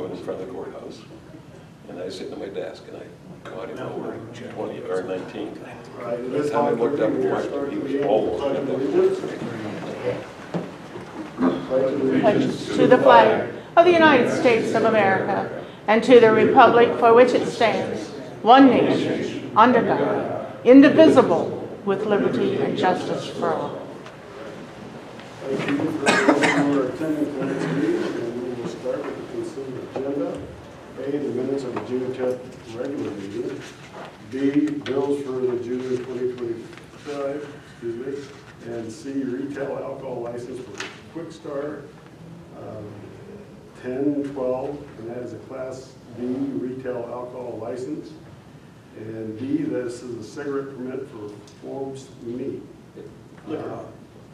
going in front of the courthouse. And I was sitting at my desk and I caught him over 20 or 19. By the time I looked up and watched him, he was almost at that. Pledge to the flag of the United States of America and to the republic for which it stands, one nation, under God, indivisible, with liberty and justice for all. Thank you for attending tonight's meeting, and we will start with the consent agenda. A, the minutes of the June 10th regular meeting. B, bills for the June 2025, and C, retail alcohol license for Quick Start, 1012, and that is a Class B retail alcohol license. And D, this is a cigarette permit for Forbes Meat. Liquor.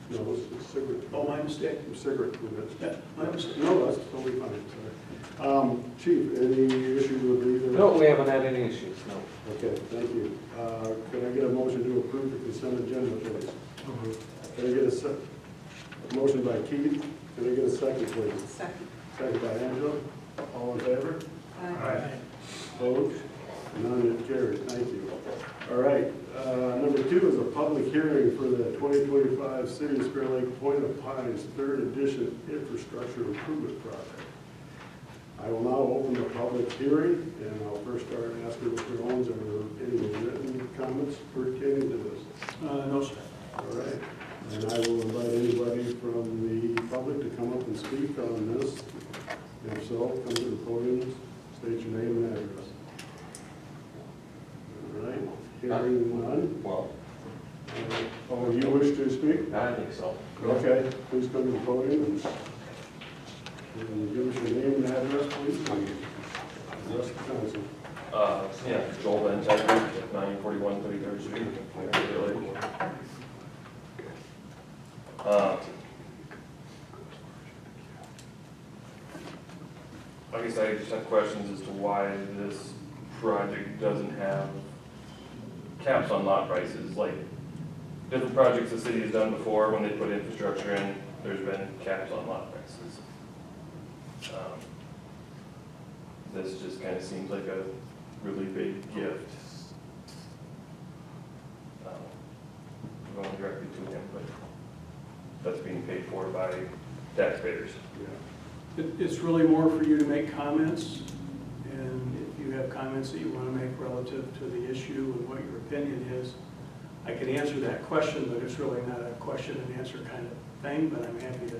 No, it's cigarette. Oh, my mistake. Cigarette permit. Yeah, my mistake. No, that's totally fine, sorry. Chief, any issues with either? No, we haven't had any issues, no. Okay, thank you. Can I get a motion to approve the consent agenda, please? Can I get a motion by Keith? Can I get a second, please? Second. Second by Angela. All in favor? Aye. Opposed? None, it carried. Thank you. All right, number 2 is a public hearing for the 2025 City of Spirit Lake Point of Pines 3rd Edition Infrastructure Improvement Project. I will now open the public hearing, and I'll first start asking Mr. Owens, are there any written comments pertaining to this? No, sir. All right, and I will invite anybody from the public to come up and speak on this. If so, come to the podium, state your name and address. All right, hearing none. Well, Oh, you wish to speak? I think so. Okay, please come to the podium and give us your name and address, please, and address the council. Yeah, Joel Van Tygert, 941 33rd Street, Clear Lake. I guess I just have questions as to why this project doesn't have caps on lot prices. Like, different projects the city has done before, when they put infrastructure in, there's been caps on lot prices. This just kind of seems like a really big gift. Going directly to him, but that's being paid for by taxpayers. It's really more for you to make comments, and if you have comments that you want to make relative to the issue and what your opinion is, I can answer that question, but it's really not a question and answer kind of thing, but I'm happy to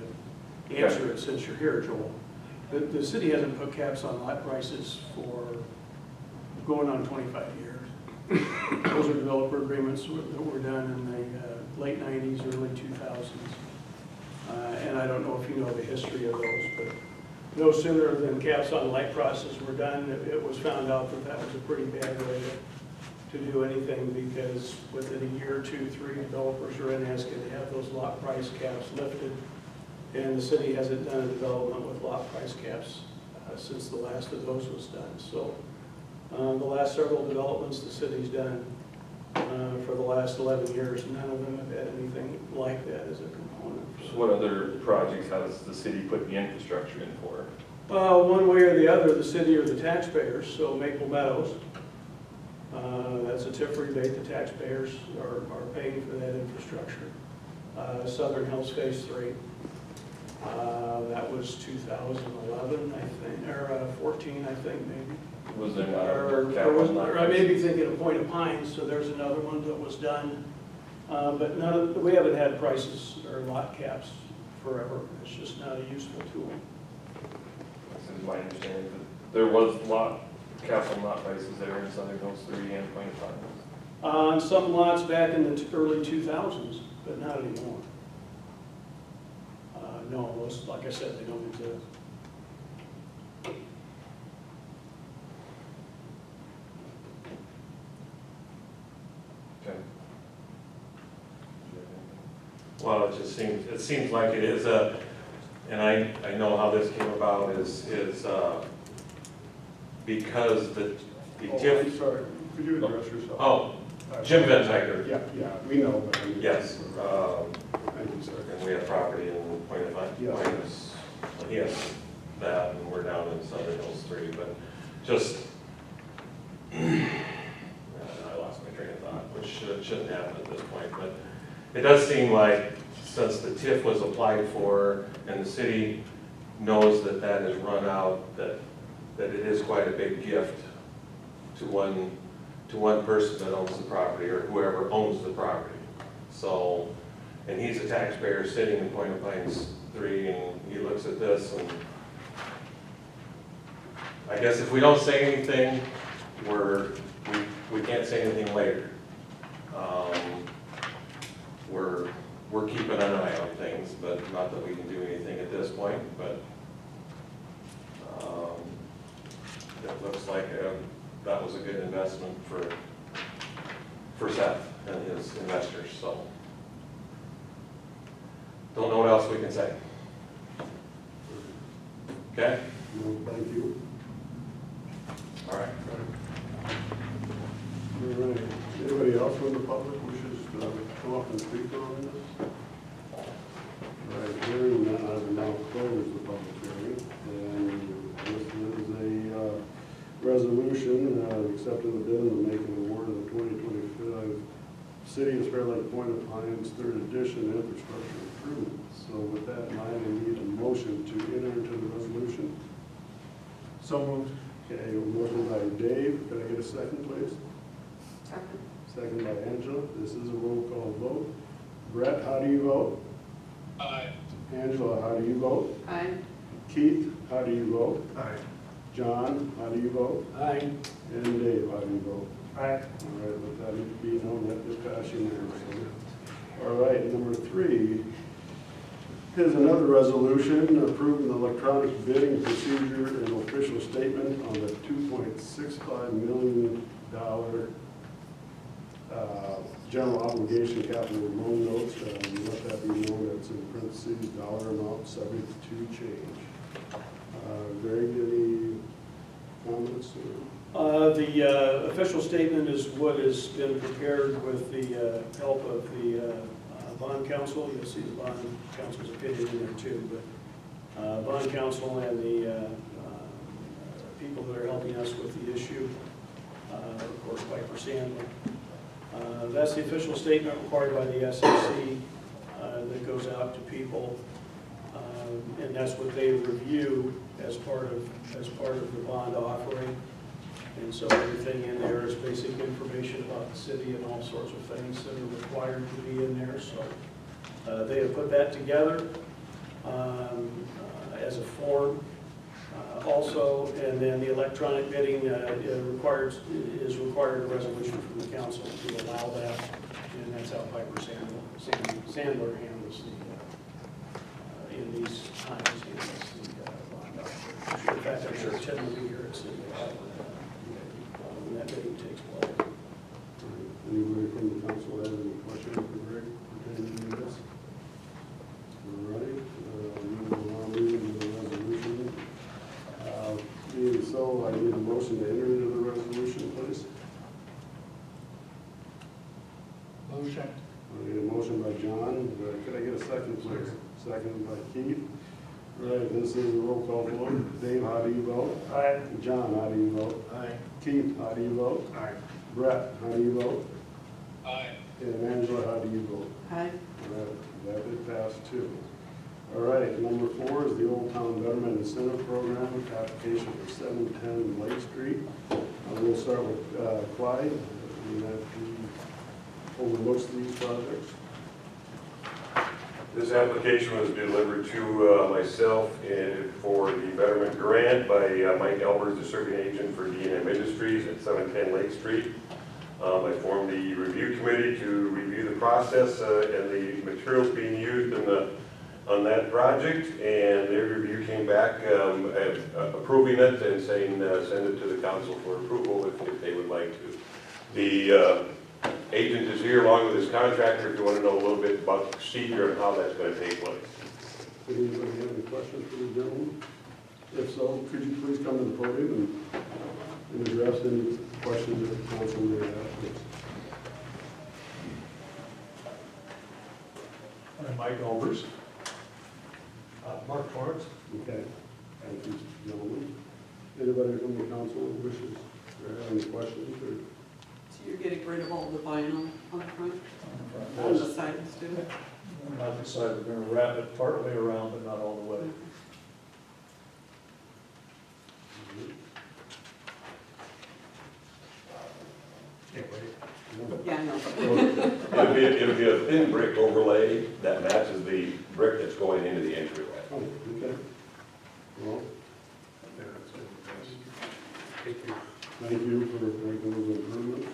answer it since you're here, Joel. The city hasn't put caps on lot prices for going on 25 years. Those are developer agreements that were done in the late 90s, early 2000s. And I don't know if you know the history of those, but no sooner than caps on light prices were done, it was found out that that was a pretty bad way to do anything, because within a year, 2, 3, developers are in asking to have those lot price caps lifted. And the city hasn't done a development with lot price caps since the last of those was done. So the last several developments the city's done for the last 11 years, none of them have had anything like that as a component. So what other projects has the city put the infrastructure in for? Well, one way or the other, the city or the taxpayers. So Maple Meadows, that's a TIF rebate. The taxpayers are paying for that infrastructure. Southern Hills Phase 3. That was 2011, I think, or 14, I think, maybe. Was there not a cap Or on lot I may be prices? thinking of Point of Pines, so there's another one that was done. But we haven't had prices or lot caps forever. It's just not a useful tool. This is my understanding, but there was caps on lot prices there in Southern Hills 3 and Point of Pines. On some lots back in the early 2000s, but not anymore. No, those, like I said, they don't exist. Okay. Well, it seems like it is and I know how this came about is because the TIF. I'm sorry, could you address yourself? Oh, Jim Van Tygert. Yeah, we know, but I mean. Yes. Thank you, sir. And we have property in Point of Pines. Yes. Yes. that, and we're down in Southern Hills 3, but just, I lost my train of thought, which shouldn't happen at this point, but it does seem like since the TIF was applied for and the city knows that that has run out, that it is quite a big gift to one person that owns the property or whoever owns the property. So, and he's a taxpayer sitting in Point of Pines 3, and he looks at this, and I guess if we don't say anything, we can't say anything later. We're keeping an eye on things, but not that we can do anything at this point, but it looks like that was a good investment for Seth and his investors, so. Don't know what else we can say. Okay? No, thank you. All right. All right, anybody else from the public wishes to come up and speak on this? All right, hearing none, I will now close the public hearing, and this is a resolution accepting the bid and making an award of the 2025 City of Spare Lake Point of Pines 3rd Edition Infrastructure Improvements. So with that in mind, I need a motion to enter into the resolution. So moved. Okay, a motion by Dave, can I get a second, please? Second. Second by Angela. This is a roll call vote. Brett, how do you vote? Aye. Angela, how do you vote? Aye. Keith, how do you vote? Aye. John, how do you vote? Aye. And Dave, how do you vote? Aye. All right, let that be known, that just passed unanimously. All right, number 3 is another resolution approving the electronic bidding procedure and official statement on the $2.65 million general obligation capital loan notes. Let that be known, that's in parentheses, dollar amount subject to change. Greg, any comments? The official statement is what has been prepared with the help of the bond counsel. You'll see the bond counsel's opinion in there too, but bond counsel and the people that are helping us with the issue, of course, Piper Sandler. That's the official statement required by the SEC that goes out to people, and that's what they review as part of the bond offering. And so everything in there is basic information about the city and all sorts of things that are required to be in there. So they have put that together as a form also, and then the electronic bidding is required a resolution from the council to allow that, and that's how Piper Sandler handles the in these times, handles the bond offering. In fact, I'm sure Ted will be here at City Hall when that bidding takes place. Anybody from the council have any questions for Greg pertaining to this? All right, we will now move into the resolution. Being so, I need a motion to enter into the resolution, please. Motion. I need a motion by John. Could I get a second, please? Second by Keith. All right, this is a roll call vote. Dave, how do you vote? Aye. John, how do you vote? Aye. Keith, how do you vote? Aye. Brett, how do you vote? Aye. And Angela, how do you vote? Aye. All right, that did pass too. All right, number 4 is the Old Town Betterment Incentive Program, application for 710 Lake Street. We'll start with Clyde, and that he overlooks these projects. This application was delivered to myself for the Betterment Grant by Mike Albers, the serving agent for D&M Industries at 710 Lake Street. I formed the review committee to review the process and the materials being used on that project, and their review came back approving it and saying send it to the council for approval if they would like to. The agent is here along with his contractor if you want to know a little bit about the procedure and how that's going to take place. Does anybody have any questions for the gentleman? If so, could you please come to the podium and address any questions that the council may have, please? I'm Mike Albers. Mark Torrance. Okay. Thank you, gentlemen. Anybody from the council wishes, or have any questions, or? So you're getting rid of all the vinyl on the front, on the sides too? Not the side, we're gonna wrap it partway around, but not all the way. Yeah, I know. It'll be a thin brick overlay that matches the brick that's going into the entryway. Oh, okay. Well, thank you for making those improvements.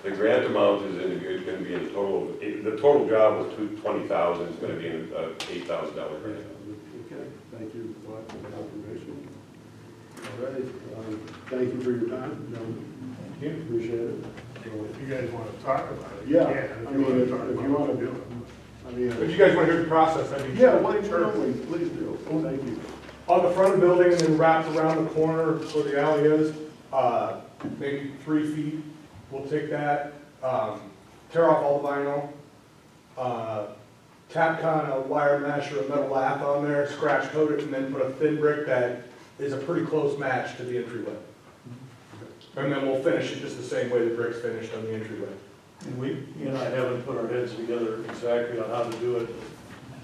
The grant amount is going to be in total, the total job was $20,000, it's going to be an $8,000 grant. Okay, thank you for that confirmation. All right, thank you for your time, gentlemen. Thank you. Appreciate it. So, If you guys want to talk about it, yeah, can. I mean, if you want to do it. I mean, If you guys want to hear the process, I mean. yeah, why don't you, please do. Thank you. On the front of the building and then wrapped around the corner where the alley is, maybe 3 feet. We'll take that, tear off all the vinyl, tap kind of wire mesh or a metal lath on there, scratch coat it, and then put a thin brick that is a pretty close match to the entryway. And then we'll finish it just the same way the brick's finished on the entryway. And we, you and I haven't put our heads together exactly on how to do it.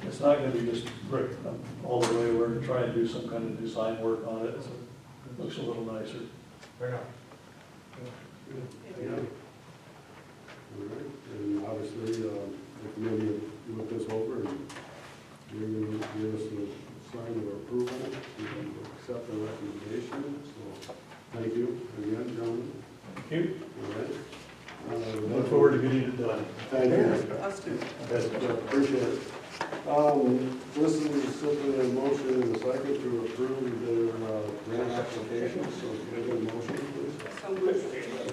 It's not gonna be just brick all the way. We're gonna try and do some kind of design work on it, so it looks a little nicer. Fair enough. Yeah. All right, and obviously, the committee look this over and give us a sign of approval and accept the recommendation, so thank you again, gentlemen. Thank you. All right. Look forward to getting it done. Thank you. Us too. Appreciate it. This is simply a motion and a second to approve the grant application, so can I get a motion, please? So moved.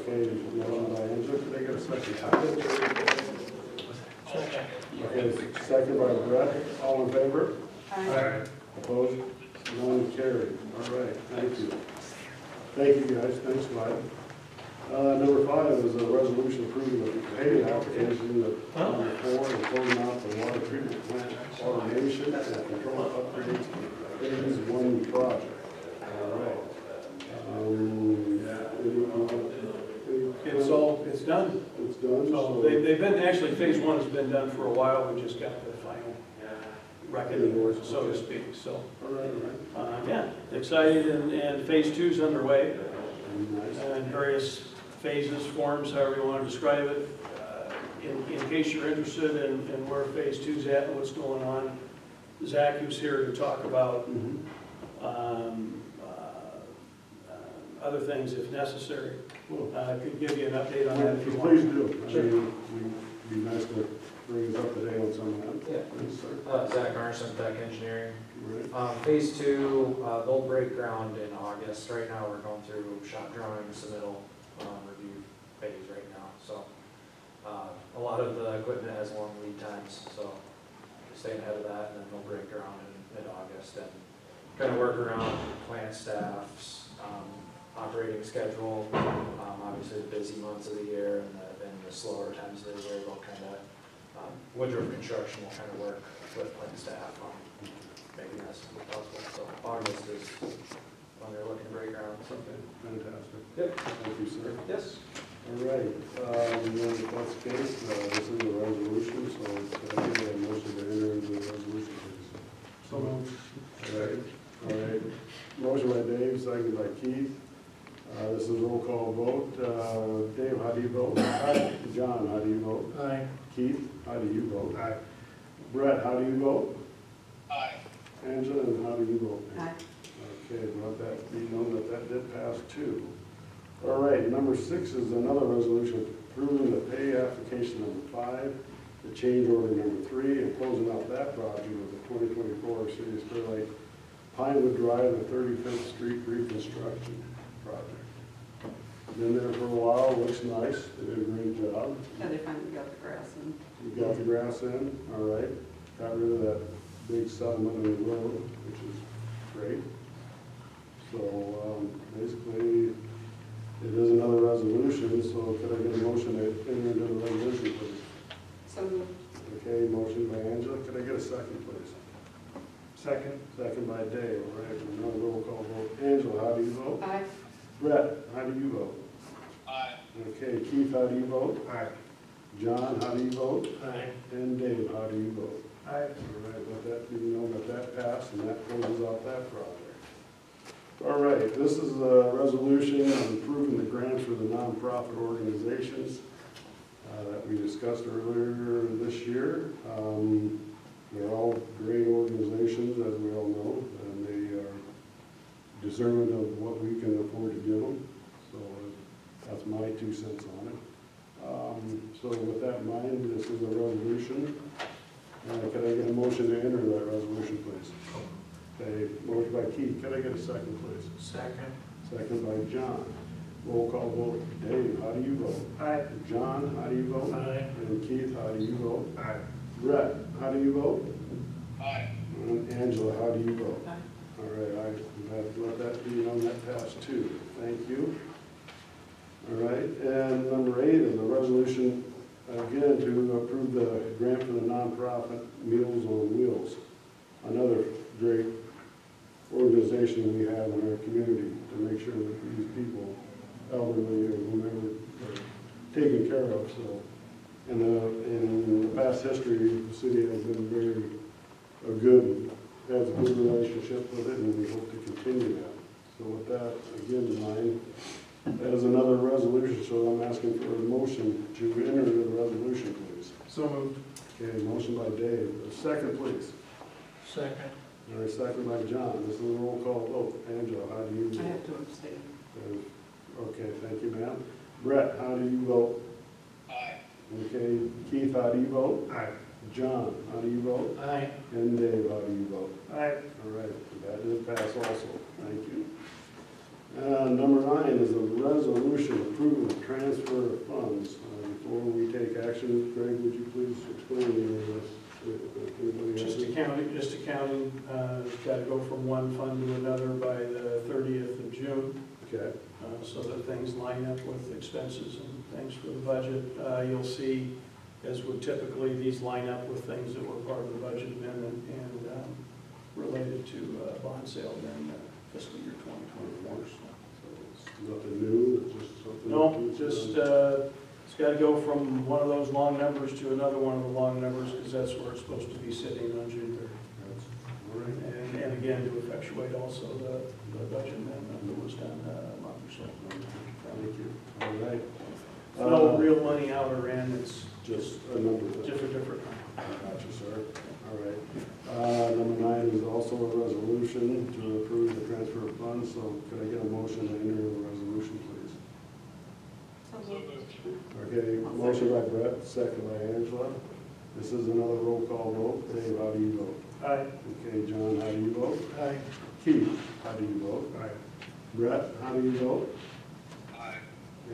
Okay, motion by Angela, could I get a second? Okay, second by Brett, all in favor? Aye. Opposed? None carried. All right, thank you. Thank you, guys, thanks, Clyde. Number 5 is a resolution approving the pay application of number 4 and closing out the water treatment plant automation and control upgrades phase 1 project. All right. It's done. It's done, So so. they've been, actually, phase 1 has been done for a while, we just got the final reckoning, so to speak, so. All right, all right. Yeah, excited, and phase 2 is underway, Nice. and various phases, forms, however you want to describe it. In case you're interested in where phase 2's at and what's going on, Zach, who's here to talk about Mhm. other things if necessary, Well, could give you an update on that if you want. please do. I mean, it'd be nice to bring us up to date on some of that. Yeah. Yes, sir. Zach Arson, Tech Engineering. Right. Phase 2, they'll break ground in August. Right now, we're going through shop drawing, submittal, review phase right now. So, a lot of the equipment has long lead times, so staying ahead of that, and then they'll break ground in mid-August and kind of work around plant staff's operating schedule. Obviously, the busy months of the year and the slower times of the year, they'll kind of, Woodruff Construction will kind of work with plant staff on making that as smooth as possible. So August is when they're looking to break ground. So. Fantastic. Yep. Thank you, sir. Yes. All right, if that's the case, this is a resolution, so can I get a motion to enter into the resolution, please? So moved. All right. Motion by Dave, second by Keith. This is a roll call vote. Dave, how do you vote? Aye. John, how do you vote? Aye. Keith, how do you vote? Aye. Brett, how do you vote? Aye. Angela, and how do you vote? Aye. Okay, let that be known that that did pass too. All right, number 6 is another resolution approving the pay application number 5, the change order number 3, and closing out that project with the 2024 City of Clear Lake Pinewood Drive and 35th Street reconstruction project. Been there for a while, looks nice, they did a great job. Yeah, they finally got the grass in. You got the grass in, all right. Got rid of that big settlement in the road, which is great. So, basically, it is another resolution, so could I get a motion to enter into the resolution, please? So moved. Okay, motion by Angela, could I get a second, please? Second. Second by Dave, all right, another roll call vote. Angela, how do you vote? Aye. Brett, how do you vote? Aye. Okay, Keith, how do you vote? Aye. John, how do you vote? Aye. And Dave, how do you vote? Aye. All right, let that be known that passed, and that closes out that project. All right, this is a resolution on approving the grants for the nonprofit organizations that we discussed earlier this year. They're all great organizations, as we all know, and they are deserving of what we can afford to give them. So that's my 2 cents on it. So with that in mind, this is a resolution. Can I get a motion to enter that resolution, please? Okay, motion by Keith. Can I get a second, please? Second. Second by John. Roll call vote. Dave, how do you vote? Aye. John, how do you vote? Aye. And Keith, how do you vote? Aye. Brett, how do you vote? Aye. And Angela, how do you vote? Aye. All right, let that be on that pass too. Thank you. All right, and number 8 is a resolution, again, to approve the grant for the nonprofit Meals on Wheels. Another great organization we have in our community to make sure that these people, elderly or whomever, are taken care of. So, in the past history, the city has been has a good relationship with it, and we hope to continue that. So with that, again, in mind, that is another resolution, so I'm asking for a motion to enter the resolution, please. So moved. Okay, motion by Dave. A second, please. Second. All right, second by John. This is a roll call vote. Angela, how do you I vote? have to abstain. Okay, thank you, ma'am. Brett, how do you vote? Aye. Okay, Keith, how do you vote? Aye. John, how do you vote? Aye. And Dave, how do you vote? Aye. All right, that did pass also. Thank you. Number 9 is a resolution approving the transfer of funds. Before we take action, Greg, would you please explain this? Just accounting, got to go from one fund to another by the 30th of June, Okay, so that things line up with expenses and things for the budget. You'll see, as would typically, these line up with things that were part of the budget amendment and related to bond sale during fiscal year 2024. nothing new, just something. No, just, it's got to go from one of those long numbers to another one of the long numbers, because that's where it's supposed to be sitting on June 30th. All right. And again, to effectuate also the budget amendment that was done a month or so ago. Thank you. All right. No real money out or in, it's Just a number. just a different. Gotcha, sir. All right. Number 9 is also a resolution to approve the transfer of funds, so could I get a motion to enter the resolution, please? So moved. Okay, motion by Brett, second by Angela. This is another roll call vote. Dave, how do you vote? Aye. Okay, John, how do you vote? Aye. Keith, how do you vote? Aye. Brett, how do you vote? Aye.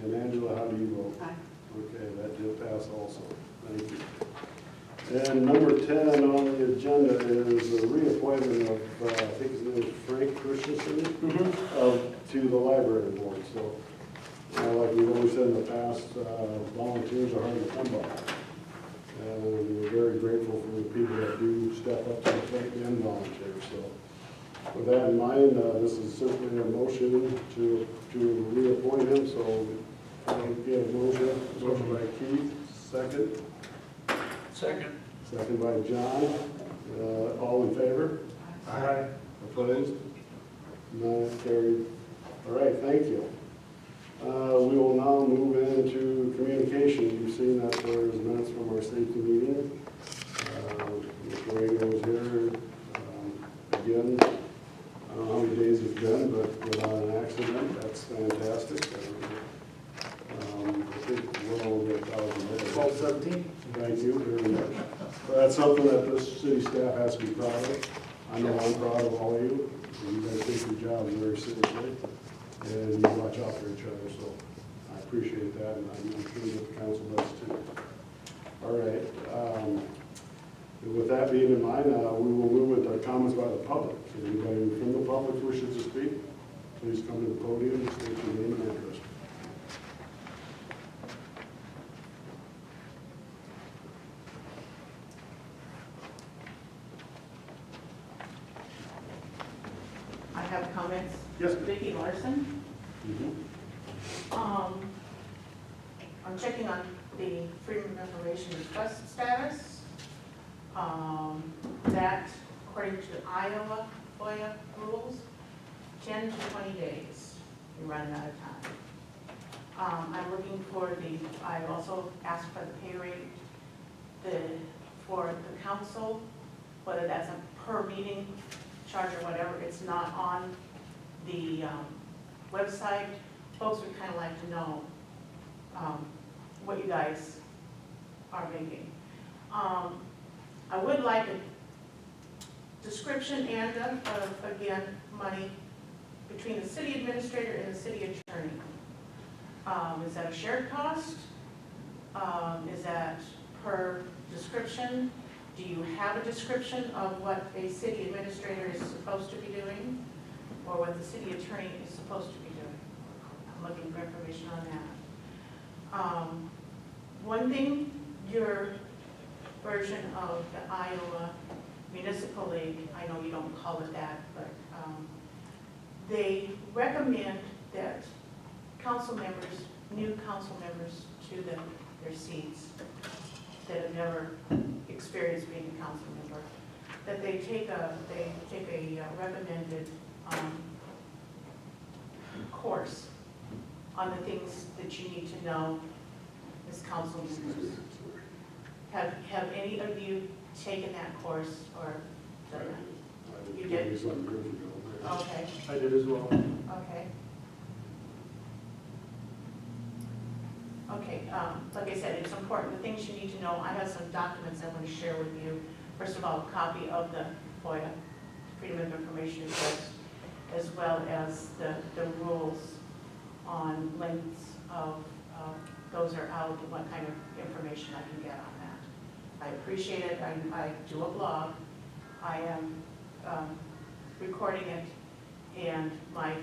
And Angela, how do you vote? Aye. Okay, that did pass also. Thank you. And number 10 on the agenda is the reappointment of, I think his name is Frank Christensen, to the library board. So, like we've always said in the past, volunteers are hard to come by. And we're very grateful for the people that do step up to the plate and volunteer. So, with that in mind, this is simply a motion to reappoint him. So, I'll get a motion. Motion by Keith, second. Second. Second by John. All in favor? Aye. Opposed? None carried. All right, thank you. We will now move into communication. You've seen that there's minutes from our safety meeting. Mr. Rago is here again. I don't know how many days it's been, but without an accident, that's fantastic. I think we're over 1,000 days. 12/17. Thank you very much. That's something that this city staff has to be proud of. I know I'm proud of all of you. You guys take your jobs very seriously, and you watch out for each other, so I appreciate that, and I'm sure that the council does too. All right. With that being in mind, we will move into comments by the public. Anybody from the public wishes to speak, please come to the podium and state your name and address. Yes, ma'am. Vicki Larson. Mhm. I'm checking on the Freedom of Information request status. That, according to Iowa FOIA rules, 10 to 20 days, you're running out of time. I'm looking for I also asked for the pay rate for the council, whether that's a per meeting charge or whatever. It's not on the website. Folks would kind of like to know what you guys are making. I would like a description and, again, money between the city administrator and the city attorney. Is that a shared cost? Is that per description? Do you have a description of what a city administrator is supposed to be doing, or what the city attorney is supposed to be doing? I'm looking for information on that. One thing, your version of the Iowa Municipal League, I know you don't call it that, but they recommend that council members, new council members to their seats that have never experienced being a council member, that they take a recommended course on the things that you need to know as council members. Have any of you taken that course or done that? You did? Some years ago. Okay, I did as well. okay. Okay, like I said, it's important, the things you need to know. I have some documents I want to share with you. First of all, a copy of the FOIA, Freedom of Information request, as well as the rules on lengths of those are out and what kind of information I can get on that. I appreciate it. I do a blog. I am recording it, and my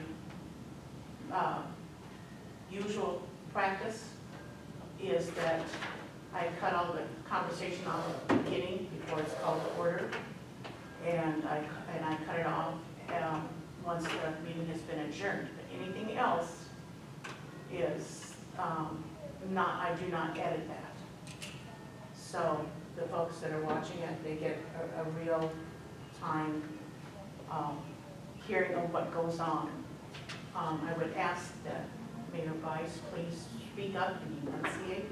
usual practice is that I cut all the conversation off at the beginning before it's called to order, and I cut it off once the meeting has been adjourned. But anything else is I do not edit that. So the folks that are watching it, they get a real time hearing of what goes on. I would ask that Mayor Bice please speak up and enunciate,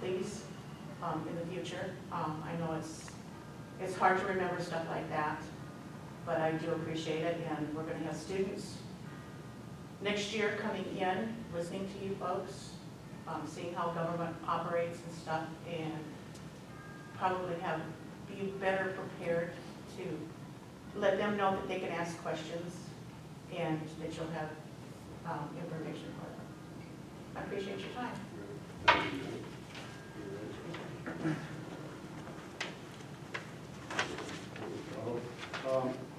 please, in the future. I know it's hard to remember stuff like that, but I do appreciate it, and we're going to have students next year coming in, listening to you folks, seeing how government operates and stuff, and probably be better prepared to let them know that they can ask questions and that you'll have information for them. I appreciate your time.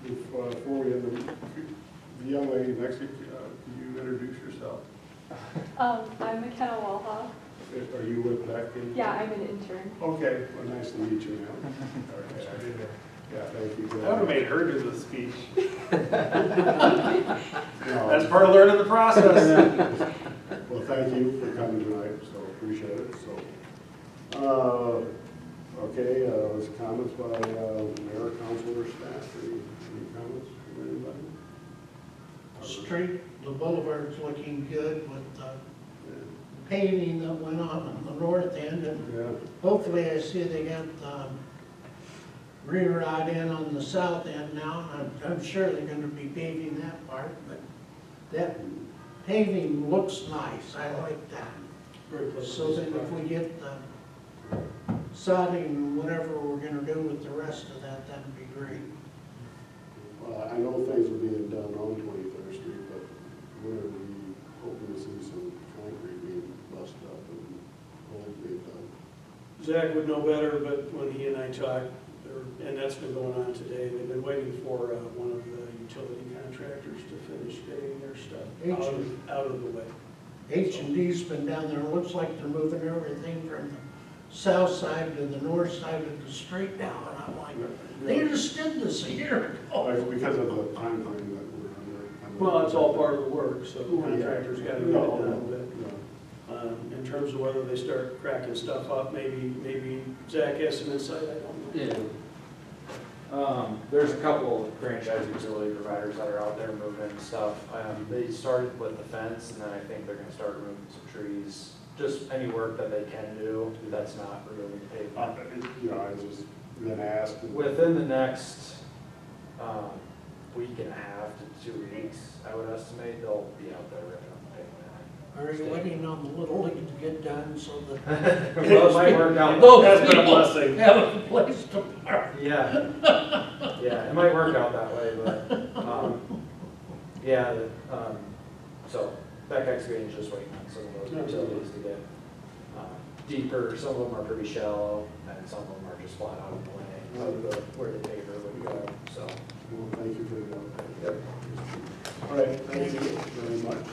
Before we end, the young lady next to you, can you introduce yourself? I'm McKenna Walha. Are you with Becky? Yeah, I'm an intern. Okay, well, nice to meet you, ma'am. Okay. Yeah, thank you. I would have made her do the speech. No. That's part of learning the process. Well, thank you for coming tonight, so appreciate it, so. Okay, there's comments by mayor, council, or staff. Any comments from anybody? Street, the boulevard's looking good with the paving that went on the north end, and hopefully I see they got re-rod in on the south end now. I'm sure they're gonna be paving that part, but that paving looks nice, I like that. So then if we get the sodding, whatever we're gonna do with the rest of that, that'd be great. Well, I know things are being done on 23rd Street, but we're hoping to see some concrete being bust up and hopefully done. Zach would know better, but when he and I talked, and that's been going on today, they've been waiting for one of the utility contractors to finish getting their stuff out of the way. H&D's been down there, looks like they're moving everything from the south side to the north side of the street now, and I'm like, they just did this a year ago. Because of the time frame that we're under, I'm Well, it's all part of the work, so contractors gotta get it No, done, no, but, in terms of whether they start cracking stuff up, maybe Zach has some insight, I don't know. Yeah. There's a couple of franchise utility providers that are out there moving stuff. They started with the fence, and then I think they're gonna start removing some trees. Just any work that they can do that's not really pavement. You know, I was just gonna ask. Within the next, week and a half to 2 weeks, I would estimate, they'll be out there ripping up the Are you waiting on the little league to get done so that pavement. Well, it might work out. those That's been a people blessing. have a place to park? Yeah, yeah, it might work out that way, but, yeah, so Beck Excavating is just waiting on some of those utilities to get deeper. Some of them are pretty shallow, and some of them are just flat out in the way of where the paver would go, so. Well, thank you for the update. Yep. All right, thank you very much.